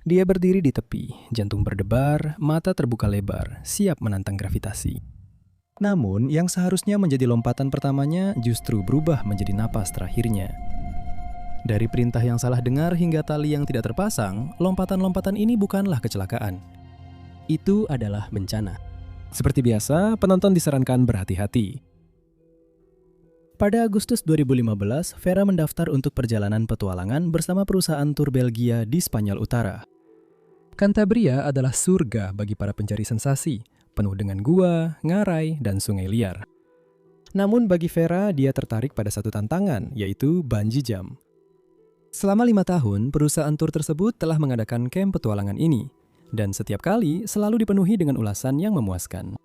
Dia berdiri di tepi, jantung berdebar, mata terbuka lebar, siap menantang gravitasi. Namun, yang seharusnya menjadi lompatan pertamanya justru berubah menjadi napas terakhirnya. Dari perintah yang salah dengar hingga tali yang tidak terpasang, lompatan-lompatan ini bukanlah kecelakaan. Itu adalah bencana. Seperti biasa, penonton disarankan berhati-hati. Pada Agustus 2015, Vera mendaftar untuk perjalanan petualangan bersama perusahaan tur Belgia di Spanyol Utara. Cantabria adalah surga bagi para pencari sensasi, penuh dengan gua, ngarai, dan sungai liar. Namun bagi Vera, dia tertarik pada satu tantangan, yaitu bungee jump. Selama 5 tahun, perusahaan tur tersebut telah mengadakan camp petualangan ini, dan setiap kali selalu dipenuhi dengan ulasan yang memuaskan.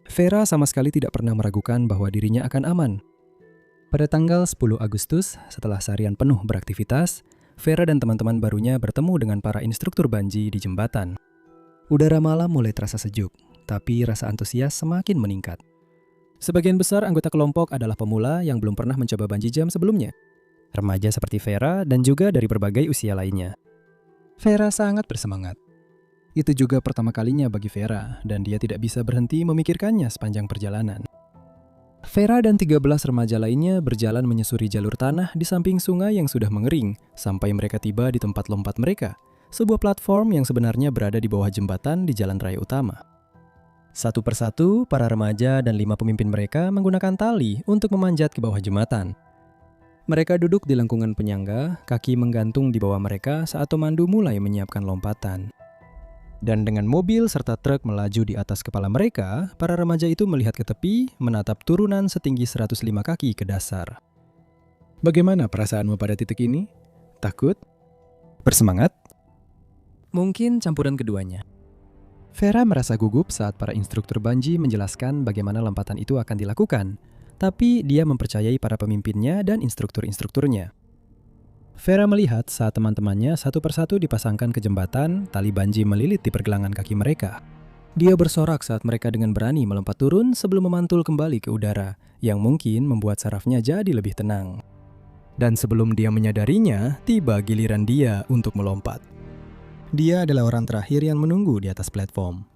Vera sama sekali tidak pernah meragukan bahwa dirinya akan aman. Pada tanggal 10 Agustus, setelah seharian penuh beraktivitas, Vera dan teman-teman barunya bertemu dengan para instruktur bungee di jembatan. Udara malam mulai terasa sejuk, tapi rasa antusias semakin meningkat. Sebagian besar anggota kelompok adalah pemula yang belum pernah mencoba bungee jump sebelumnya. Remaja seperti Vera dan juga dari berbagai usia lainnya. Vera sangat bersemangat. Itu juga pertama kalinya bagi Vera, dan dia tidak bisa berhenti memikirkannya sepanjang perjalanan. Vera dan 13 remaja lainnya berjalan menyusuri jalur tanah di samping sungai yang sudah mengering sampai mereka tiba di tempat lompat mereka, sebuah platform yang sebenarnya berada di bawah jembatan di jalan raya utama. Satu persatu, para remaja dan 5 pemimpin mereka menggunakan tali untuk memanjat ke bawah jembatan. Mereka duduk di lengkungan penyangga, kaki menggantung di bawah mereka saat pemandu mulai menyiapkan lompatan. Dan dengan mobil serta truk melaju di atas kepala mereka, para remaja itu melihat ke tepi, menatap turunan setinggi 105 kaki ke dasar. Bagaimana perasaanmu pada titik ini? Takut? Bersemangat? Mungkin campuran keduanya. Vera merasa gugup saat para instruktur bungee menjelaskan bagaimana lompatan itu akan dilakukan, tapi dia mempercayai para pemimpinnya dan instruktur-instrukturnya. Vera melihat saat teman-temannya satu persatu dipasangkan ke jembatan, tali bungee melilit di pergelangan kaki mereka. Dia bersorak saat mereka dengan berani melompat turun sebelum memantul kembali ke udara, yang mungkin membuat sarafnya jadi lebih tenang. Dan sebelum dia menyadarinya, tiba giliran dia untuk melompat. Dia adalah orang terakhir yang menunggu di atas platform.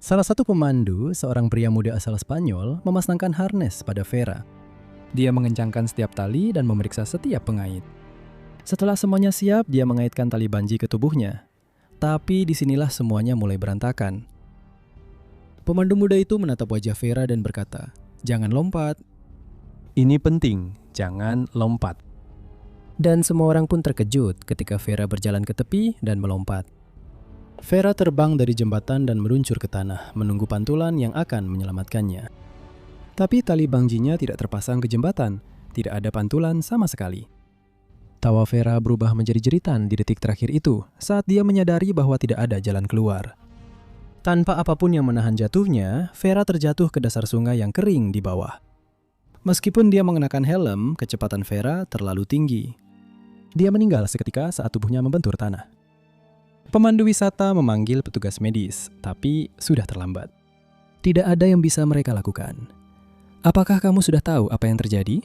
Salah satu pemandu, seorang pria muda asal Spanyol, memasangkan harness pada Vera. Dia mengencangkan setiap tali dan memeriksa setiap pengait. Setelah semuanya siap, dia mengaitkan tali bungee ke tubuhnya. Tapi disinilah semuanya mulai berantakan. Pemandu muda itu menatap wajah Vera dan berkata, "Jangan lompat." "Ini penting, jangan lompat." Dan semua orang pun terkejut ketika Vera berjalan ke tepi dan melompat. Vera terbang dari jembatan dan meluncur ke tanah, menunggu pantulan yang akan menyelamatkannya. Tapi tali bungee-nya tidak terpasang ke jembatan, tidak ada pantulan sama sekali. Tawa Vera berubah menjadi jeritan di detik terakhir itu saat dia menyadari bahwa tidak ada jalan keluar. Tanpa apapun yang menahan jatuhnya, Vera terjatuh ke dasar sungai yang kering di bawah. Meskipun dia mengenakan helm, kecepatan Vera terlalu tinggi. Dia meninggal seketika saat tubuhnya membentur tanah. Pemandu wisata memanggil petugas medis, tapi sudah terlambat. Tidak ada yang bisa mereka lakukan. Apakah kamu sudah tahu apa yang terjadi?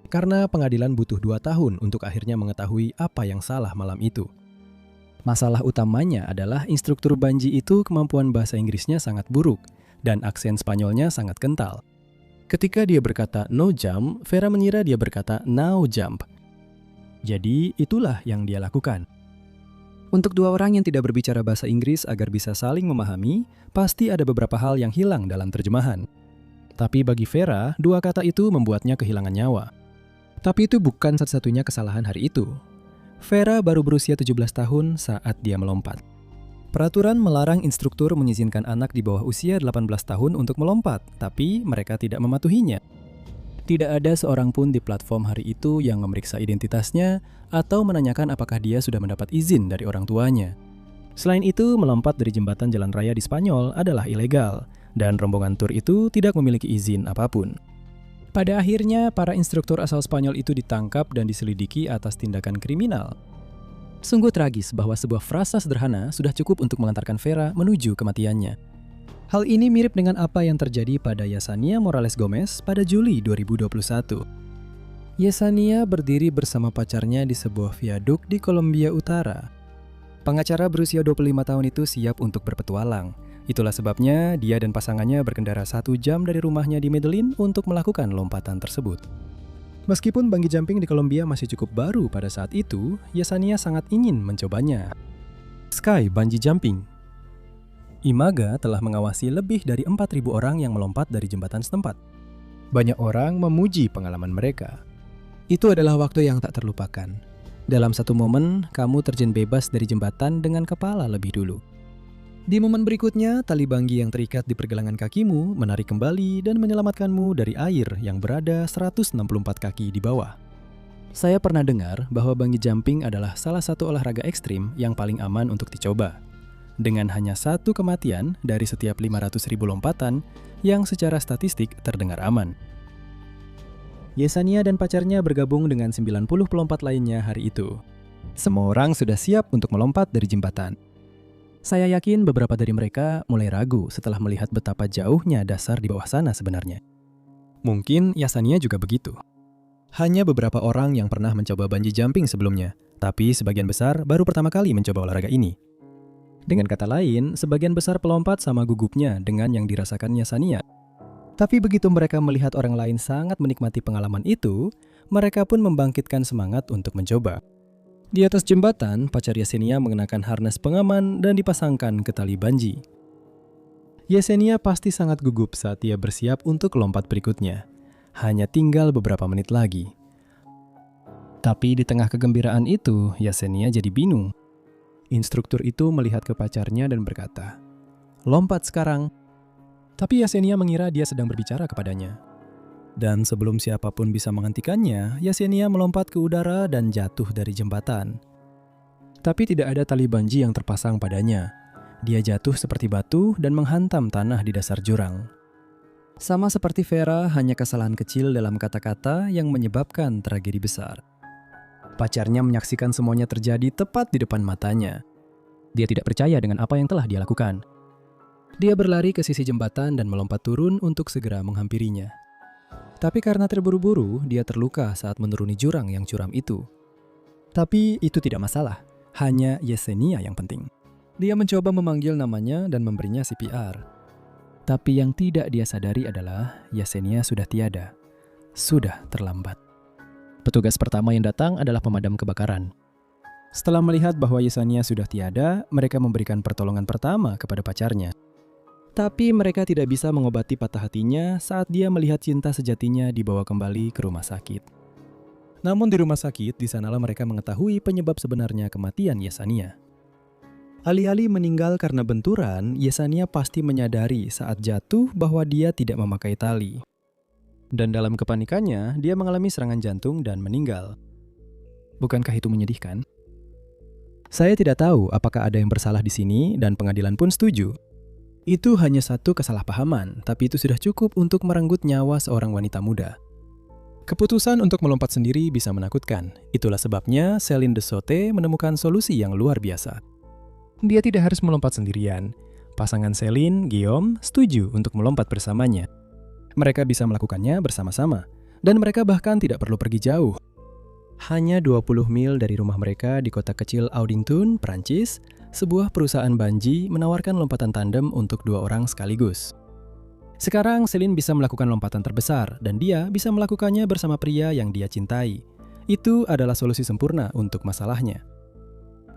Karena pengadilan butuh 2 tahun untuk akhirnya mengetahui apa yang salah malam itu. Masalah utamanya adalah instruktur bungee itu kemampuan bahasa Inggrisnya sangat buruk dan aksen Spanyolnya sangat kental. Ketika dia berkata no jump, Vera mengira dia berkata now jump. Jadi itulah yang dia lakukan. Untuk 2 orang yang tidak berbicara bahasa Inggris agar bisa saling memahami, pasti ada beberapa hal yang hilang dalam terjemahan. Tapi bagi Vera, 2 kata itu membuatnya kehilangan nyawa. Tapi itu bukan satu-satunya kesalahan hari itu. Vera baru berusia 17 tahun saat dia melompat. Peraturan melarang instruktur mengizinkan anak di bawah usia 18 tahun untuk melompat, tapi mereka tidak mematuhinya. Tidak ada seorang pun di platform hari itu yang memeriksa identitasnya atau menanyakan apakah dia sudah mendapat izin dari orang tuanya. Selain itu, melompat dari jembatan jalan raya di Spanyol adalah ilegal, dan rombongan tur itu tidak memiliki izin apapun. Pada akhirnya, para instruktur asal Spanyol itu ditangkap dan diselidiki atas tindakan kriminal. Sungguh tragis bahwa sebuah frasa sederhana sudah cukup untuk mengantarkan Vera menuju kematiannya. Hal ini mirip dengan apa yang terjadi pada Yesenia Morales Gomez pada Juli 2021. Yesenia berdiri bersama pacarnya di sebuah viaduk di Kolombia Utara. Pengacara berusia 25 tahun itu siap untuk berpetualang. Itulah sebabnya dia dan pasangannya berkendara 1 jam dari rumahnya di Medellin untuk melakukan lompatan tersebut. Meskipun bungee jumping di Kolombia masih cukup baru pada saat itu, Yesenia sangat ingin mencobanya. Sky Bungee Jumping. IMAGA telah mengawasi lebih dari 4.000 orang yang melompat dari jembatan setempat. Banyak orang memuji pengalaman mereka. Itu adalah waktu yang tak terlupakan. Dalam satu momen, kamu terjun bebas dari jembatan dengan kepala lebih dulu. Di momen berikutnya, tali bungee yang terikat di pergelangan kakimu menarik kembali dan menyelamatkanmu dari air yang berada 164 kaki di bawah. Saya pernah dengar bahwa bungee jumping adalah salah satu olahraga ekstrim yang paling aman untuk dicoba. Dengan hanya 1 kematian dari setiap 500.000 lompatan yang secara statistik terdengar aman. Yesenia dan pacarnya bergabung dengan 90 pelompat lainnya hari itu. Semua orang sudah siap untuk melompat dari jembatan. Saya yakin beberapa dari mereka mulai ragu setelah melihat betapa jauhnya dasar di bawah sana sebenarnya. Mungkin Yesenia juga begitu. Hanya beberapa orang yang pernah mencoba bungee jumping sebelumnya, tapi sebagian besar baru pertama kali mencoba olahraga ini. Dengan kata lain, sebagian besar pelompat sama gugupnya dengan yang dirasakan Yesenia. Tapi begitu mereka melihat orang lain sangat menikmati pengalaman itu, mereka pun membangkitkan semangat untuk mencoba. Di atas jembatan, pacar Yesenia mengenakan harness pengaman dan dipasangkan ke tali bungee. Yesenia pasti sangat gugup saat ia bersiap untuk lompat berikutnya. Hanya tinggal beberapa menit lagi. Tapi di tengah kegembiraan itu, Yesenia jadi bingung. Instruktur itu melihat ke pacarnya dan berkata, "Lompat sekarang." Tapi Yesenia mengira dia sedang berbicara kepadanya. Dan sebelum siapapun bisa menghentikannya, Yesenia melompat ke udara dan jatuh dari jembatan. Tapi tidak ada tali bungee yang terpasang padanya. Dia jatuh seperti batu dan menghantam tanah di dasar jurang. Sama seperti Vera, hanya kesalahan kecil dalam kata-kata yang menyebabkan tragedi besar. Pacarnya menyaksikan semuanya terjadi tepat di depan matanya. Dia tidak percaya dengan apa yang telah dia lakukan. Dia berlari ke sisi jembatan dan melompat turun untuk segera menghampirinya. Tapi karena terburu-buru, dia terluka saat menuruni jurang yang curam itu. Tapi itu tidak masalah, hanya Yesenia yang penting. Dia mencoba memanggil namanya dan memberinya CPR. Tapi yang tidak dia sadari adalah Yesenia sudah tiada. Sudah terlambat. Petugas pertama yang datang adalah pemadam kebakaran. Setelah melihat bahwa Yesenia sudah tiada, mereka memberikan pertolongan pertama kepada pacarnya. Tapi mereka tidak bisa mengobati patah hatinya saat dia melihat cinta sejatinya dibawa kembali ke rumah sakit. Namun di rumah sakit, di sanalah mereka mengetahui penyebab sebenarnya kematian Yesenia. Alih-alih meninggal karena benturan, Yesenia pasti menyadari saat jatuh bahwa dia tidak memakai tali. Dan dalam kepanikannya, dia mengalami serangan jantung dan meninggal. Bukankah itu menyedihkan? Saya tidak tahu apakah ada yang bersalah di sini dan pengadilan pun setuju. Itu hanya satu kesalahpahaman, tapi itu sudah cukup untuk merenggut nyawa seorang wanita muda. Keputusan untuk melompat sendiri bisa menakutkan. Itulah sebabnya Céline Desauté menemukan solusi yang luar biasa. Dia tidak harus melompat sendirian. Pasangan Céline, Guillaume, setuju untuk melompat bersamanya. Mereka bisa melakukannya bersama-sama, dan mereka bahkan tidak perlu pergi jauh. Hanya 20 mil dari rumah mereka di kota kecil Audington, Prancis, sebuah perusahaan bungee menawarkan lompatan tandem untuk 2 orang sekaligus. Sekarang Céline bisa melakukan lompatan terbesar dan dia bisa melakukannya bersama pria yang dia cintai. Itu adalah solusi sempurna untuk masalahnya.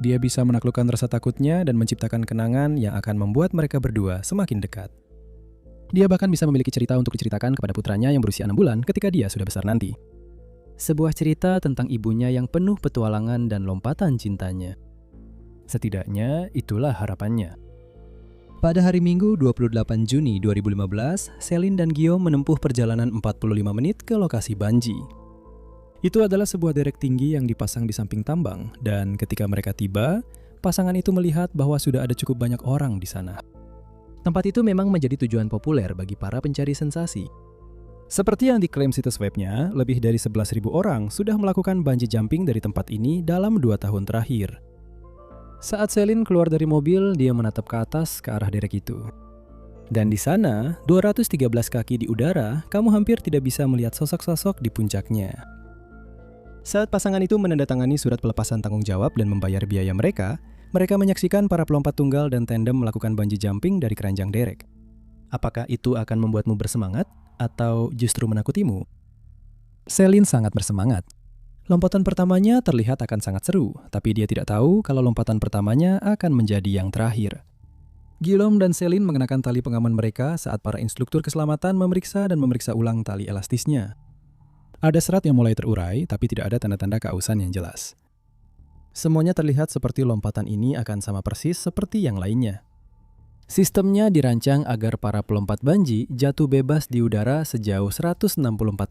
Dia bisa menaklukkan rasa takutnya dan menciptakan kenangan yang akan membuat mereka berdua semakin dekat. Dia bahkan bisa memiliki cerita untuk diceritakan kepada putranya yang berusia 6 bulan ketika dia sudah besar nanti. Sebuah cerita tentang ibunya yang penuh petualangan dan lompatan cintanya. Setidaknya itulah harapannya. Pada hari Minggu 28 Juni 2015, Céline dan Guillaume menempuh perjalanan 45 menit ke lokasi bungee. Itu adalah sebuah derek tinggi yang dipasang di samping tambang, dan ketika mereka tiba, pasangan itu melihat bahwa sudah ada cukup banyak orang di sana. Tempat itu memang menjadi tujuan populer bagi para pencari sensasi. Seperti yang diklaim situs webnya, lebih dari 11.000 orang sudah melakukan bungee jumping dari tempat ini dalam 2 tahun terakhir. Saat Céline keluar dari mobil, dia menatap ke atas ke arah derek itu. Dan di sana, 213 kaki di udara, kamu hampir tidak bisa melihat sosok-sosok di puncaknya. Saat pasangan itu menandatangani surat pelepasan tanggung jawab dan membayar biaya mereka, Mereka menyaksikan para pelompat tunggal dan tandem melakukan bungee jumping dari keranjang derek. Apakah itu akan membuatmu bersemangat atau justru menakutimu? Celine sangat bersemangat. Lompatan pertamanya terlihat akan sangat seru, tapi dia tidak tahu kalau lompatan pertamanya akan menjadi yang terakhir. Guillaume dan Celine mengenakan tali pengaman mereka saat para instruktur keselamatan memeriksa ulang tali elastisnya. Ada serat yang mulai terurai, tapi tidak ada tanda-tanda keausan yang jelas. Semuanya terlihat seperti lompatan ini akan sama persis seperti yang lainnya. Sistemnya dirancang agar para pelompat bungee jatuh bebas di udara sejauh 164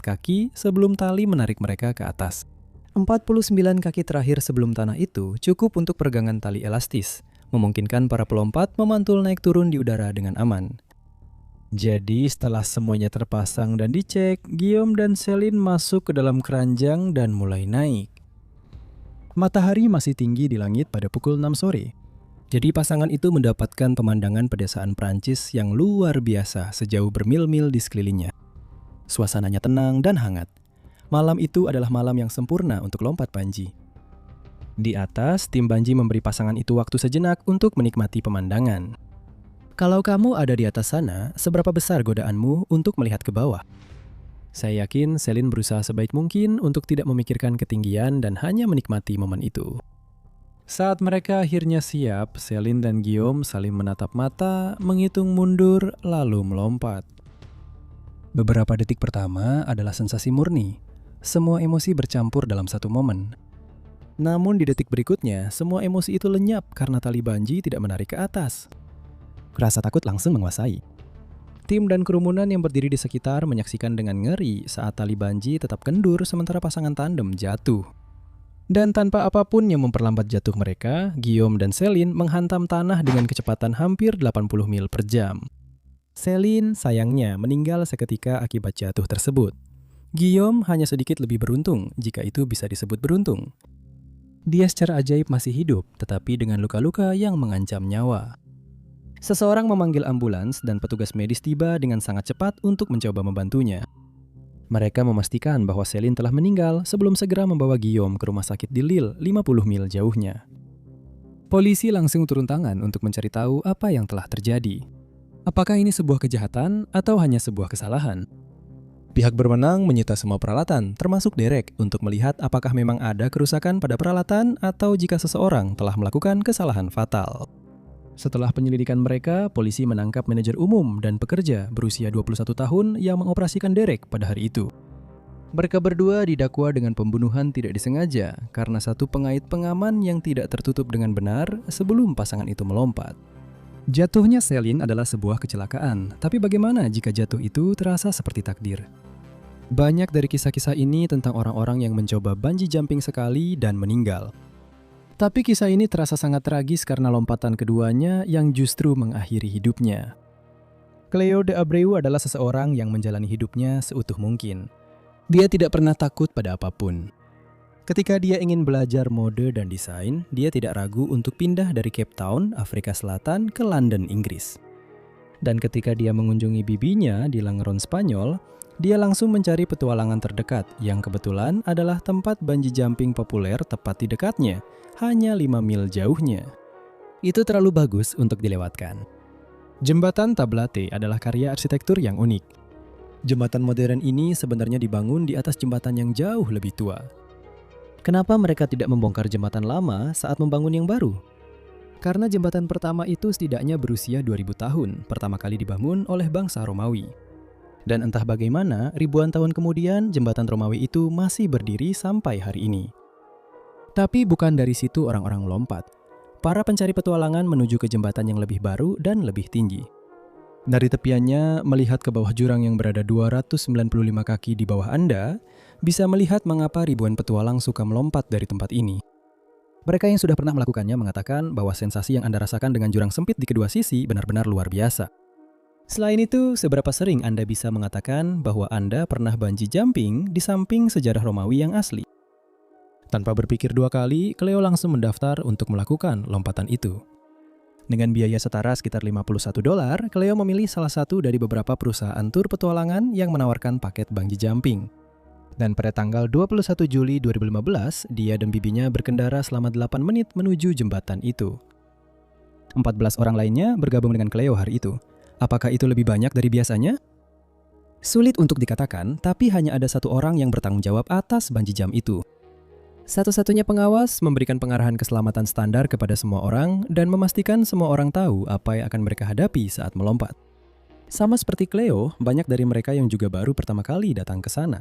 kaki sebelum tali menarik mereka ke atas. 49 kaki terakhir sebelum tanah itu cukup untuk peregangan tali elastis, memungkinkan para pelompat memantul naik turun di udara dengan aman. Jadi setelah semuanya terpasang dan dicek, Guillaume dan Celine masuk ke dalam keranjang dan mulai naik. Matahari masih tinggi di langit pada pukul 6 sore. Jadi pasangan itu mendapatkan pemandangan pedesaan Prancis yang luar biasa sejauh bermil-mil di sekelilingnya. Suasananya tenang dan hangat. Malam itu adalah malam yang sempurna untuk lompat bungee. Di atas, tim bungee memberi pasangan itu waktu sejenak untuk menikmati pemandangan. Kalau kamu ada di atas sana, seberapa besar godaanmu untuk melihat ke bawah? Saya yakin Celine berusaha sebaik mungkin untuk tidak memikirkan ketinggian dan hanya menikmati momen itu. Saat mereka akhirnya siap, Celine dan Guillaume saling menatap mata, menghitung mundur, lalu melompat. Beberapa detik pertama adalah sensasi murni. Semua emosi bercampur dalam satu momen. Namun di detik berikutnya, semua emosi itu lenyap karena tali bungee tidak menarik ke atas. Rasa takut langsung menguasai. Tim dan kerumunan yang berdiri di sekitar menyaksikan dengan ngeri saat tali bungee tetap kendur sementara pasangan tandem jatuh. Dan tanpa apapun yang memperlambat jatuh mereka, Guillaume dan Celine menghantam tanah dengan kecepatan hampir 80 mil per jam. Celine sayangnya meninggal seketika akibat jatuh tersebut. Guillaume hanya sedikit lebih beruntung, jika itu bisa disebut beruntung. Dia secara ajaib masih hidup, tetapi dengan luka-luka yang mengancam nyawa. Seseorang memanggil ambulans dan petugas medis tiba dengan sangat cepat untuk mencoba membantunya. Mereka memastikan bahwa Celine telah meninggal sebelum segera membawa Guillaume ke rumah sakit di Lille, 50 mil jauhnya. Polisi langsung turun tangan untuk mencari tahu apa yang telah terjadi. Apakah ini sebuah kejahatan atau hanya sebuah kesalahan? Pihak berwenang menyita semua peralatan, termasuk derek, untuk melihat apakah memang ada kerusakan pada peralatan atau jika seseorang telah melakukan kesalahan fatal. Setelah penyelidikan mereka, polisi menangkap manajer umum dan pekerja berusia 21 tahun yang mengoperasikan derek pada hari itu. Mereka berdua didakwa dengan pembunuhan tidak disengaja karena satu pengait pengaman yang tidak tertutup dengan benar sebelum pasangan itu melompat. Jatuhnya Celine adalah sebuah kecelakaan, tapi bagaimana jika jatuh itu terasa seperti takdir? Banyak dari kisah-kisah ini tentang orang-orang yang mencoba bungee jumping sekali dan meninggal. Tapi kisah ini terasa sangat tragis karena lompatan keduanya yang justru mengakhiri hidupnya. Cleo de Abreu adalah seseorang yang menjalani hidupnya seutuh mungkin. Dia tidak pernah takut pada apapun. Ketika dia ingin belajar mode dan desain, dia tidak ragu untuk pindah dari Cape Town, Afrika Selatan ke London, Inggris. Dan ketika dia mengunjungi bibinya di Langeron, Spanyol, dia langsung mencari petualangan terdekat yang kebetulan adalah tempat bungee jumping populer tepat di dekatnya, hanya 5 mil jauhnya. Itu terlalu bagus untuk dilewatkan. Jembatan Tablate adalah karya arsitektur yang unik. Jembatan modern ini sebenarnya dibangun di atas jembatan yang jauh lebih tua. Kenapa mereka tidak membongkar jembatan lama saat membangun yang baru? Karena jembatan pertama itu setidaknya berusia 2000 tahun, pertama kali dibangun oleh bangsa Romawi. Dan entah bagaimana, ribuan tahun kemudian jembatan Romawi itu masih berdiri sampai hari ini. Tapi bukan dari situ orang-orang melompat. Para pencari petualangan menuju ke jembatan yang lebih baru dan lebih tinggi. Dari tepiannya, melihat ke bawah jurang yang berada 295 kaki di bawah Anda, bisa melihat mengapa ribuan petualang suka melompat dari tempat ini. Mereka yang sudah pernah melakukannya mengatakan bahwa sensasi yang Anda rasakan dengan jurang sempit di kedua sisi benar-benar luar biasa. Selain itu, seberapa sering Anda bisa mengatakan bahwa Anda pernah bungee jumping di samping sejarah Romawi yang asli? Tanpa berpikir dua kali, Cleo langsung mendaftar untuk melakukan lompatan itu. Dengan biaya setara sekitar $51, Cleo memilih salah satu dari beberapa perusahaan tur petualangan yang menawarkan paket bungee jumping. Dan pada tanggal 21 Juli 2015, dia dan bibinya berkendara selama 8 menit menuju jembatan itu. 14 orang lainnya bergabung dengan Cleo hari itu. Apakah itu lebih banyak dari biasanya? Sulit untuk dikatakan, tapi hanya ada satu orang yang bertanggung jawab atas bungee jump itu. Satu-satunya pengawas memberikan pengarahan keselamatan standar kepada semua orang dan memastikan semua orang tahu apa yang akan mereka hadapi saat melompat. Sama seperti Cleo, banyak dari mereka yang juga baru pertama kali datang ke sana.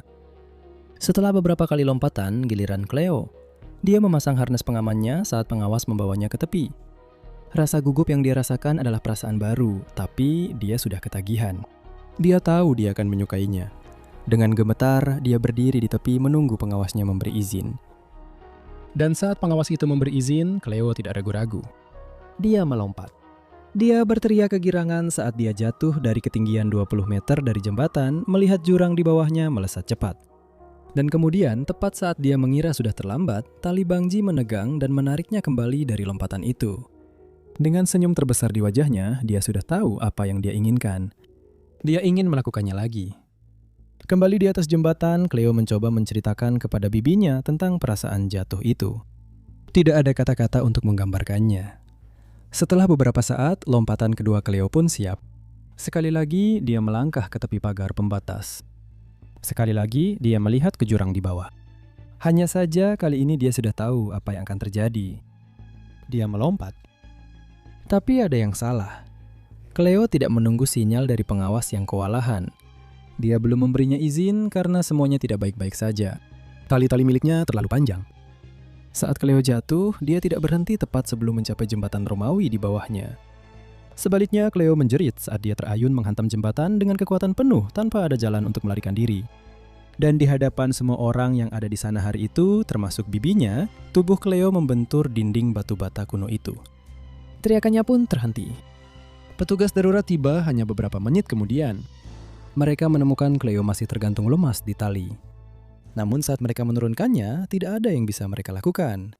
Setelah beberapa kali lompatan, giliran Cleo. Dia memasang harness pengamannya saat pengawas membawanya ke tepi. Rasa gugup yang dia rasakan adalah perasaan baru, tapi dia sudah ketagihan. Dia tahu dia akan menyukainya. Dengan gemetar, dia berdiri di tepi menunggu pengawasnya memberi izin. Dan saat pengawas itu memberi izin, Cleo tidak ragu-ragu. Dia melompat. Dia berteriak kegirangan saat dia jatuh dari ketinggian 20 meter dari jembatan, melihat jurang di bawahnya melesat cepat. Dan kemudian, tepat saat dia mengira sudah terlambat, tali bungee menegang dan menariknya kembali dari lompatan itu. Dengan senyum terbesar di wajahnya, dia sudah tahu apa yang dia inginkan. Dia ingin melakukannya lagi. Kembali di atas jembatan, Cleo mencoba menceritakan kepada bibinya tentang perasaan jatuh itu. Tidak ada kata-kata untuk menggambarkannya. Setelah beberapa saat, lompatan kedua Cleo pun siap. Sekali lagi, dia melangkah ke tepi pagar pembatas. Sekali lagi, dia melihat ke jurang di bawah. Hanya saja kali ini dia sudah tahu apa yang akan terjadi. Dia melompat. Tapi ada yang salah. Cleo tidak menunggu sinyal dari pengawas yang kewalahan. Dia belum memberinya izin karena semuanya tidak baik-baik saja. Tali-tali miliknya terlalu panjang. Saat Cleo jatuh, dia tidak berhenti tepat sebelum mencapai jembatan Romawi di bawahnya. Sebaliknya, Cleo menjerit saat dia terayun menghantam jembatan dengan kekuatan penuh tanpa ada jalan untuk melarikan diri. Dan di hadapan semua orang yang ada di sana hari itu, termasuk bibinya, tubuh Cleo membentur dinding batu bata kuno itu. Teriakannya pun terhenti. Petugas darurat tiba hanya beberapa menit kemudian. Mereka menemukan Cleo masih tergantung lemas di tali. Namun saat mereka menurunkannya, tidak ada yang bisa mereka lakukan.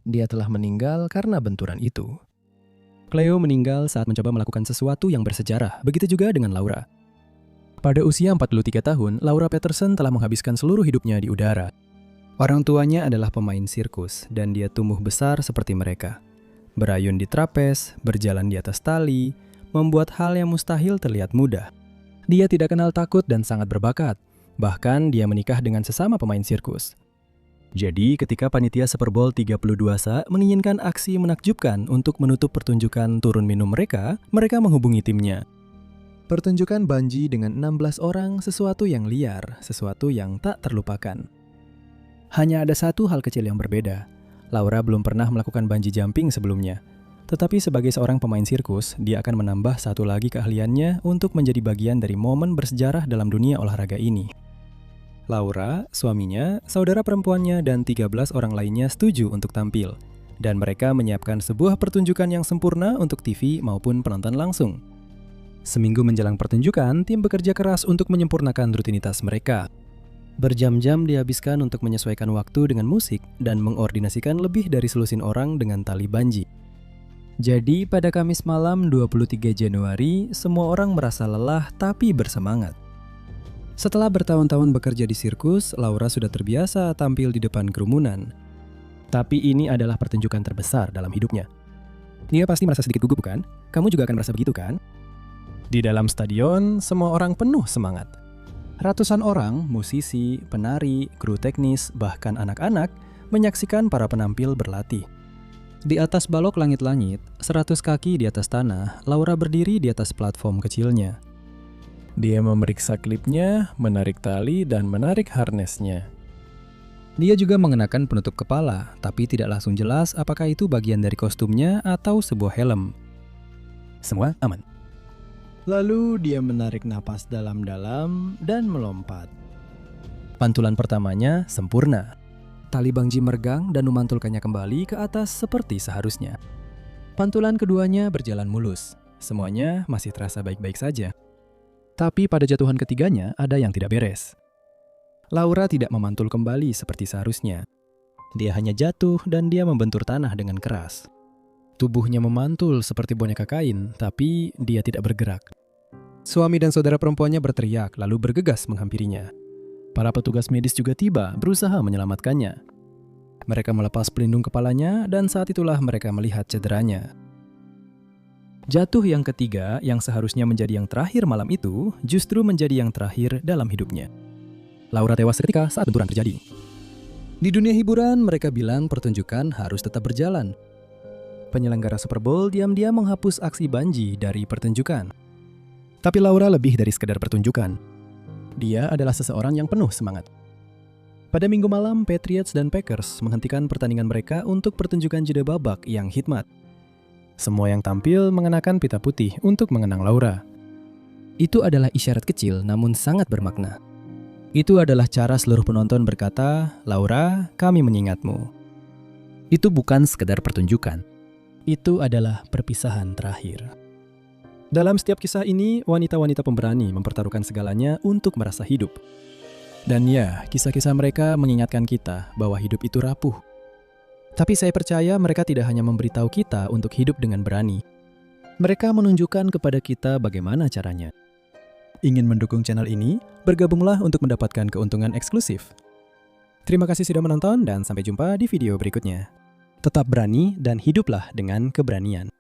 Dia telah meninggal karena benturan itu. Cleo meninggal saat mencoba melakukan sesuatu yang bersejarah, begitu juga dengan Laura. Pada usia 43 tahun, Laura Peterson telah menghabiskan seluruh hidupnya di udara. Orang tuanya adalah pemain sirkus, dan dia tumbuh besar seperti mereka. Berayun di trapez, berjalan di atas tali, membuat hal yang mustahil terlihat mudah. Dia tidak kenal takut dan sangat berbakat. Bahkan dia menikah dengan sesama pemain sirkus. Jadi ketika panitia Super Bowl 32 menginginkan aksi menakjubkan untuk menutup pertunjukan turun minum mereka menghubungi timnya. Pertunjukan bungee dengan 16 orang sesuatu yang liar, sesuatu yang tak terlupakan. Hanya ada satu hal kecil yang berbeda. Laura belum pernah melakukan bungee jumping sebelumnya. Tetapi sebagai seorang pemain sirkus, dia akan menambah satu lagi keahliannya untuk menjadi bagian dari momen bersejarah dalam dunia olahraga ini. Laura, suaminya, saudara perempuannya, dan 13 orang lainnya setuju untuk tampil. Dan mereka menyiapkan sebuah pertunjukan yang sempurna untuk TV maupun penonton langsung. Seminggu menjelang pertunjukan, tim bekerja keras untuk menyempurnakan rutinitas mereka. Berjam-jam dihabiskan untuk menyesuaikan waktu dengan musik dan mengordinasikan lebih dari selusin orang dengan tali bungee. Jadi pada Kamis malam 23 Januari, semua orang merasa lelah tapi bersemangat. Setelah bertahun-tahun bekerja di sirkus, Laura sudah terbiasa tampil di depan kerumunan. Tapi ini adalah pertunjukan terbesar dalam hidupnya. Dia pasti merasa sedikit gugup, bukan? Kamu juga akan merasa begitu, kan? Di dalam stadion, semua orang penuh semangat. Ratusan orang, musisi, penari, kru teknis, bahkan anak-anak, menyaksikan para penampil berlatih. Di atas balok langit-langit, 100 kaki di atas tanah, Laura berdiri di atas platform kecilnya. Dia memeriksa klipnya, menarik tali, dan menarik harnessnya. Dia juga mengenakan penutup kepala, tapi tidak langsung jelas apakah itu bagian dari kostumnya atau sebuah helm. Semua aman. Lalu dia menarik napas dalam-dalam dan melompat. Pantulan pertamanya sempurna. Tali bungee meregang dan memantulkannya kembali ke atas seperti seharusnya. Pantulan keduanya berjalan mulus. Semuanya masih terasa baik-baik saja. Tapi pada jatuhan ketiganya ada yang tidak beres. Laura tidak memantul kembali seperti seharusnya. Dia hanya jatuh dan dia membentur tanah dengan keras. Tubuhnya memantul seperti boneka kain, tapi dia tidak bergerak. Suami dan saudara perempuannya berteriak lalu bergegas menghampirinya. Para petugas medis juga tiba berusaha menyelamatkannya. Mereka melepas pelindung kepalanya dan saat itulah mereka melihat cederanya. Jatuh yang ketiga yang seharusnya menjadi yang terakhir malam itu justru menjadi yang terakhir dalam hidupnya. Laura tewas seketika saat benturan terjadi. Di dunia hiburan, mereka bilang pertunjukan harus tetap berjalan. Penyelenggara Super Bowl diam-diam menghapus aksi Bungie dari pertunjukan. Tapi Laura lebih dari sekedar pertunjukan. Dia adalah seseorang yang penuh semangat. Pada minggu malam, Patriots dan Packers menghentikan pertandingan mereka untuk pertunjukan jeda babak yang hikmat. Semua yang tampil mengenakan pita putih untuk mengenang Laura. Itu adalah isyarat kecil namun sangat bermakna. Itu adalah cara seluruh penonton berkata, "Laura, kami mengingatmu." Itu bukan sekedar pertunjukan. Itu adalah perpisahan terakhir. Dalam setiap kisah ini, wanita-wanita pemberani mempertaruhkan segalanya untuk merasa hidup. Dan ya, kisah-kisah mereka mengingatkan kita bahwa hidup itu rapuh. Tapi saya percaya mereka tidak hanya memberitahu kita untuk hidup dengan berani. Mereka menunjukkan kepada kita bagaimana caranya. Ingin mendukung channel ini? Bergabunglah untuk mendapatkan keuntungan eksklusif. Terima kasih sudah menonton dan sampai jumpa di video berikutnya. Tetap berani dan hiduplah dengan keberanian.